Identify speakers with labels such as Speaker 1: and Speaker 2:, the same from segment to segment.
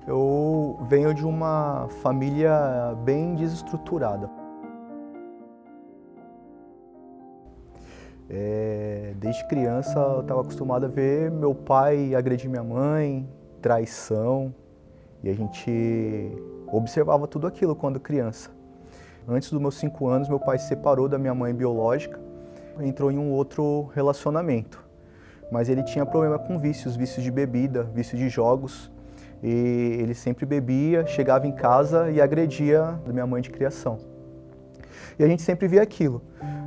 Speaker 1: Eu venho de uma família bem desestruturada. Desde criança eu estava acostumado a ver meu pai agredir minha mãe, traição, e a gente observava tudo aquilo quando criança. Antes dos meus 5 anos, meu pai se separou da minha mãe biológica, entrou em um outro relacionamento. Mas ele tinha problema com vícios de bebida, vícios de jogos. E ele sempre bebia, chegava em casa e agredia a minha mãe de criação. E a gente sempre via aquilo.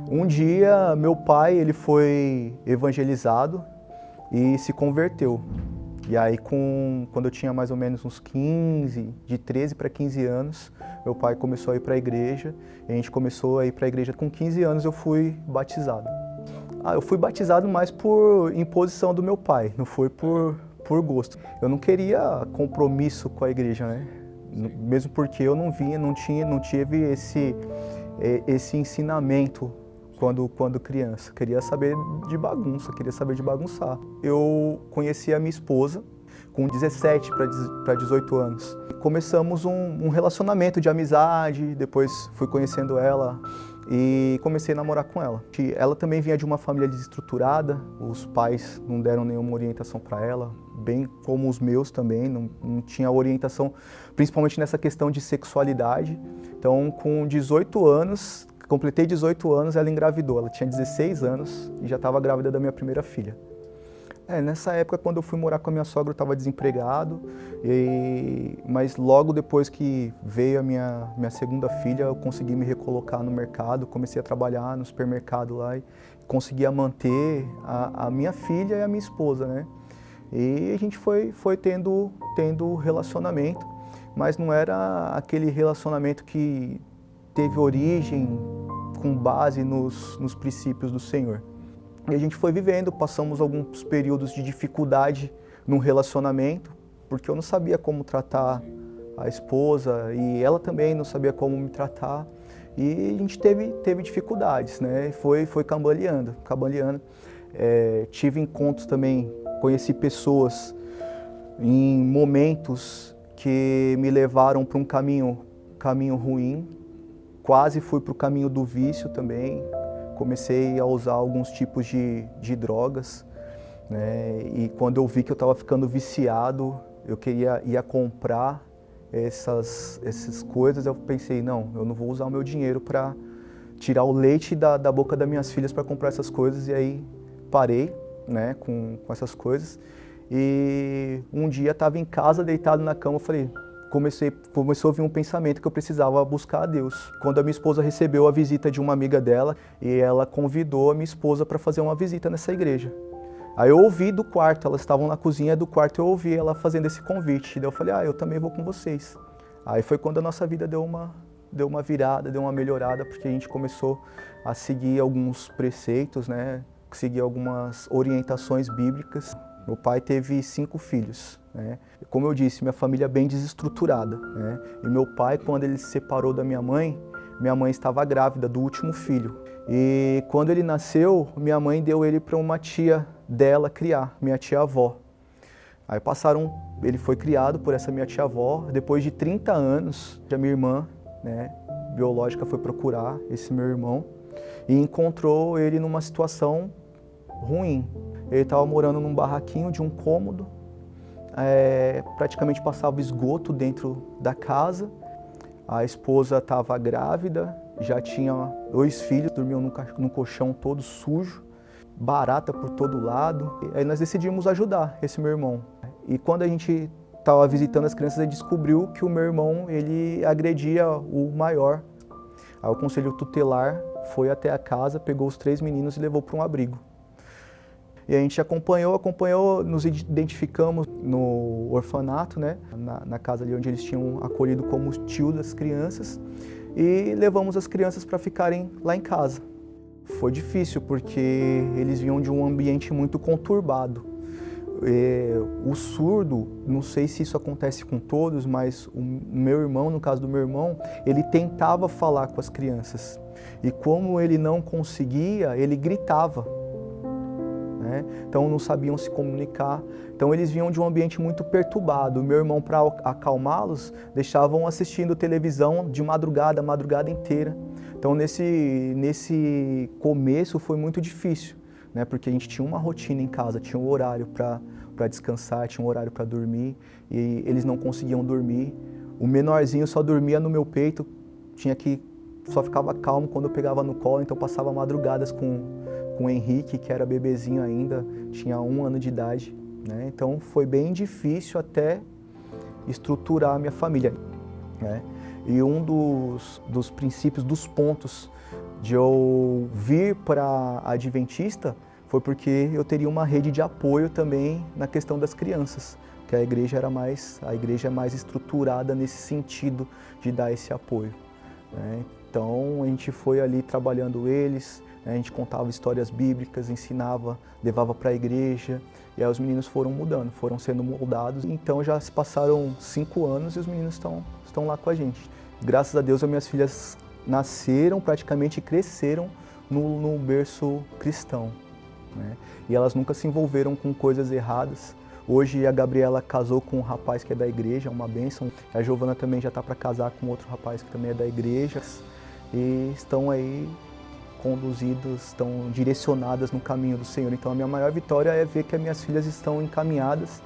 Speaker 1: Um dia, meu pai ele foi evangelizado e se converteu. E aí, quando eu tinha mais ou menos uns 15, de 13 para 15 anos, meu pai começou a ir para a igreja. E a gente começou a ir para a igreja com 15 anos, eu fui batizado. Eu fui batizado mais por imposição do meu pai, não foi por gosto. Eu não queria compromisso com a igreja, né? Mesmo porque eu não tive esse ensinamento quando criança. Queria saber de bagunça, queria saber de bagunçar. Eu conheci a minha esposa com 17 para 18 anos. Começamos um relacionamento de amizade, depois fui conhecendo ela e comecei a namorar com ela. Ela também vinha de uma família desestruturada, os pais não deram nenhuma orientação para ela, bem como os meus também, não tinha orientação, principalmente nessa questão de sexualidade. Então, com 18 anos, completei 18 anos, ela engravidou. Ela tinha 16 anos e já estava grávida da minha primeira filha. Nessa época, quando eu fui morar com a minha sogra, eu estava desempregado, mas logo depois que veio a minha segunda filha, eu consegui me recolocar no mercado, comecei a trabalhar no supermercado lá e conseguia manter a minha filha e a minha esposa, né? E a gente foi tendo relacionamento, mas não era aquele relacionamento que teve origem com base nos princípios do Senhor. E a gente foi vivendo, passamos alguns períodos de dificuldade no relacionamento, porque eu não sabia como tratar a esposa e ela também não sabia como me tratar. E a gente teve dificuldades, né? Foi cambaleando. Tive encontros também, conheci pessoas em momentos que me levaram para um caminho ruim. Quase fui para o caminho do vício também. Comecei a usar alguns tipos de drogas, né? E quando eu vi que eu estava ficando viciado, eu ia comprar essas coisas, eu pensei, não, eu não vou usar o meu dinheiro para tirar o leite da boca das minhas filhas para comprar essas coisas. E aí parei, né, com essas coisas. E um dia estava em casa, deitado na cama, eu falei, começou a vir um pensamento que eu precisava buscar a Deus. Quando a minha esposa recebeu a visita de uma amiga dela, e ela convidou a minha esposa para fazer uma visita nessa igreja. Aí eu ouvi do quarto, elas estavam na cozinha do quarto, eu ouvi ela fazendo esse convite. Daí eu falei, eu também vou com vocês. Aí foi quando a nossa vida deu uma virada, deu uma melhorada, porque a gente começou a seguir alguns preceitos, né? Seguir algumas orientações bíblicas. Meu pai teve 5 filhos, né? Como eu disse, minha família é bem desestruturada, né? E meu pai, quando ele se separou da minha mãe estava grávida do último filho. E quando ele nasceu, minha mãe deu ele para uma tia dela criar, minha tia-avó. Aí ele foi criado por essa minha tia-avó. Depois de 30 anos, a minha irmã, né, biológica foi procurar esse meu irmão e encontrou ele numa situação ruim. Ele estava morando num barraquinho de um cômodo, praticamente passava esgoto dentro da casa. A esposa estava grávida, já tinha 2 filhos, dormiam no colchão todo sujo, barata por todo lado. Aí nós decidimos ajudar esse meu irmão. E quando a gente estava visitando as crianças, a gente descobriu que o meu irmão ele agredia o maior. Aí o conselho tutelar foi até a casa, pegou os 3 meninos e levou para um abrigo. E a gente acompanhou, nos identificamos no orfanato, né? Na casa ali onde eles tinham acolhido como tio das crianças, e levamos as crianças para ficarem lá em casa. Foi difícil porque eles vinham de um ambiente muito conturbado. O surdo, não sei se isso acontece com todos, mas o meu irmão, no caso do meu irmão, ele tentava falar com as crianças. E como ele não conseguia, ele gritava. né? Então não sabiam se comunicar. Então eles vinham de um ambiente muito perturbado. Meu irmão, para acalmá-los, deixavam assistindo televisão de madrugada, a madrugada inteira. Então nesse começo foi muito difícil, né? Porque a gente tinha uma rotina em casa, tinha um horário para descansar, tinha um horário para dormir, e eles não conseguiam dormir. O menorzinho só dormia no meu peito, só ficava calmo quando eu pegava no colo, então passava madrugadas com o Henrique, que era bebezinho ainda, tinha 1 ano de idade, né? Então foi bem difícil até estruturar a minha família, né? E um dos princípios, dos pontos de eu vir para a Adventista foi porque eu teria uma rede de apoio também na questão das crianças, que a igreja é mais estruturada nesse sentido de dar esse apoio, né? Então a gente foi ali trabalhando eles, né? A gente contava histórias bíblicas, ensinava, levava para a igreja, e aí os meninos foram mudando, foram sendo moldados. Então já se passaram 5 anos e os meninos estão lá com a gente. Graças a Deus, as minhas filhas nasceram praticamente e cresceram no berço cristão, né? E elas nunca se envolveram com coisas erradas. Hoje a Gabriela casou com um rapaz que é da igreja, uma bênção. A Giovana também já está para casar com outro rapaz que também é da igreja. E estão aí conduzidas, estão direcionadas no caminho do Senhor. Então a minha maior vitória é ver que as minhas filhas estão encaminhadas.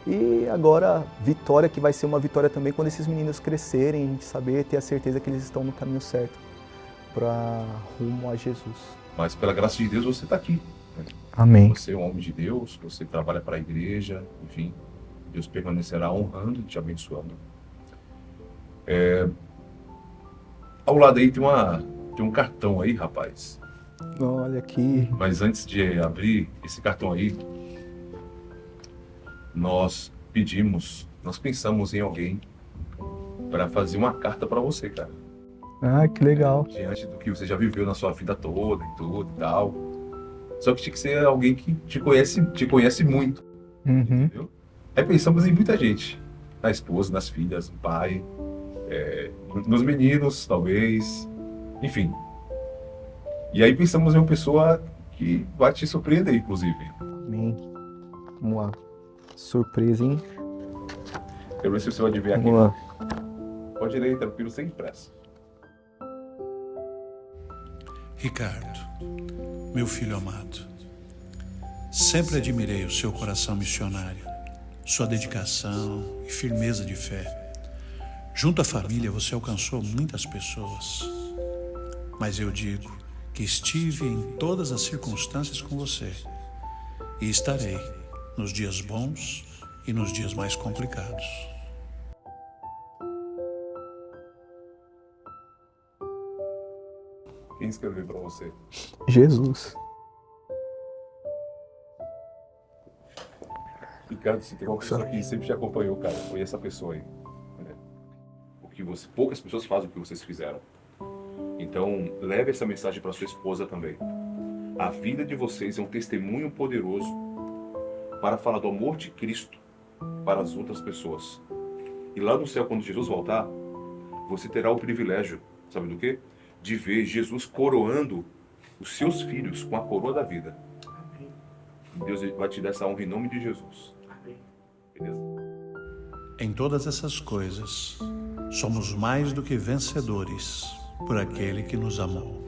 Speaker 1: E agora, vitória que vai ser uma vitória também quando esses meninos crescerem, a gente saber, ter a certeza que eles estão no caminho certo para rumo a Jesus.
Speaker 2: Mas pela graça de Deus você está aqui, né?
Speaker 1: Amém.
Speaker 2: Você é um homem de Deus, você trabalha para a igreja, enfim, Deus permanecerá honrando e te abençoando. Ao lado aí tem um cartão aí, rapaz.
Speaker 1: Olha aqui.
Speaker 2: Mas antes de abrir esse cartão aí, nós pensamos em alguém para fazer uma carta para você, cara.
Speaker 1: Ah, que legal.
Speaker 2: Diante do que você já viveu na sua vida toda e tudo e tal. Só que tinha que ser alguém que te conhece muito, entendeu? Aí pensamos em muita gente. Na esposa, nas filhas, no pai, nos meninos, talvez, enfim. E aí pensamos em uma pessoa que vai te surpreender, inclusive.
Speaker 1: Amém. Vamos lá. Surpresa, hein?
Speaker 2: Quero ver se você vai adivinhar aqui.
Speaker 1: Vamos lá.
Speaker 2: Pode ler, tranquilo, sem pressa.
Speaker 3: Ricardo, meu filho amado, sempre admirei o seu coração missionário, sua dedicação e firmeza de fé. Junto à família você alcançou muitas pessoas, mas eu digo que estive em todas as circunstâncias com você e estarei nos dias bons e nos dias mais complicados.
Speaker 2: Quem escreveu para você?
Speaker 1: Jesus.
Speaker 2: Ricardo, se tem uma pessoa que sempre te acompanhou, cara, foi essa pessoa aí, né? Porque poucas pessoas fazem o que vocês fizeram. Então, leve essa mensagem para sua esposa também. A vida de vocês é um testemunho poderoso para falar do amor de Cristo para as outras pessoas. E lá no céu, quando Jesus voltar, você terá o privilégio, sabe do quê? De ver Jesus coroando os seus filhos com a coroa da vida. Amém. Deus vai te dar essa honra em nome de Jesus. Amém. Beleza?
Speaker 3: Em todas essas coisas, somos mais do que vencedores por aquele que nos amou.